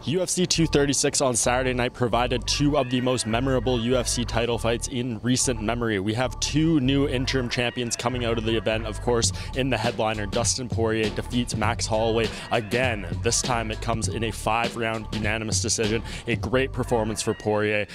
UFC 236 on Saturday night provided two of the most memorable UFC title fights in recent memory. We have two new interim champions coming out of the event. Of course, in the headliner, Dustin Poirier defeats Max Holloway again. This time it comes in a 5-round unanimous decision. A great performance for Poirier.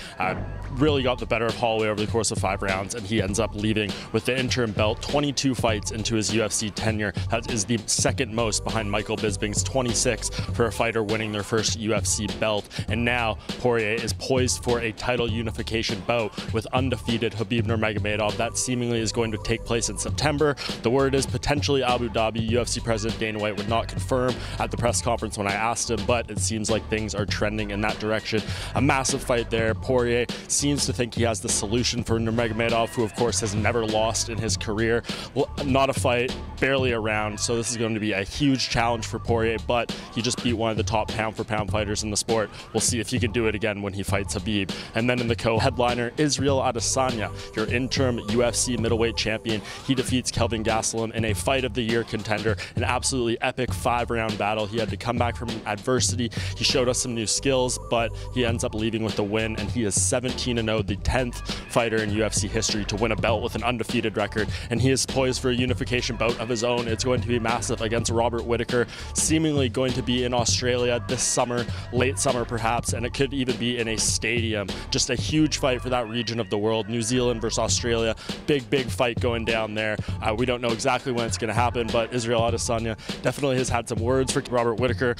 Really got the better of Holloway over the course of 5 rounds, and he ends up leaving with the interim belt. 22 fights into his UFC tenure. That is the second most behind Michael Bisping's 26 for a fighter winning their first UFC belt. And now Poirier is poised for a title unification bout with undefeated Khabib Nurmagomedov. That seemingly is going to take place in September. The word is potentially Abu Dhabi. UFC President Dana White would not confirm at the press conference when I asked him, but it seems like things are trending in that direction. A massive fight there. Poirier seems to think he has the solution for Nurmagomedov, who of course has never lost in his career. Well, not a fight, barely a round, so this is going to be a huge challenge for Poirier, but he just beat one of the top pound-for-pound fighters in the sport. We'll see if he can do it again when he fights Khabib. And then in the co-headliner, Israel Adesanya, your interim UFC middleweight champion. He defeats Kelvin Gastelum in a fight of the year contender, an absolutely epic 5-round battle. He had to come back from adversity. He showed us some new skills, but he ends up leaving with the win, and he is 17-0, the 10th fighter in UFC history to win a belt with an undefeated record, and he is poised for a unification bout of his own. It's going to be massive against Robert Whittaker, seemingly going to be in Australia this summer, late summer perhaps, and it could even be in a stadium. Just a huge fight for that region of the world. New Zealand versus Australia, big fight going down there. We don't know exactly when it's going to happen, but Israel Adesanya definitely has had some words for Robert Whittaker.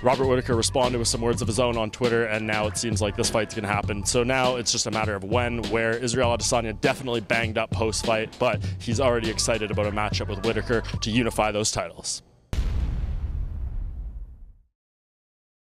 Robert Whittaker responded with some words of his own on Twitter, and now it seems like this fight's going to happen. So now it's just a matter of when, where. Israel Adesanya definitely banged up post-fight, but he's already excited about a matchup with Whittaker to unify those titles.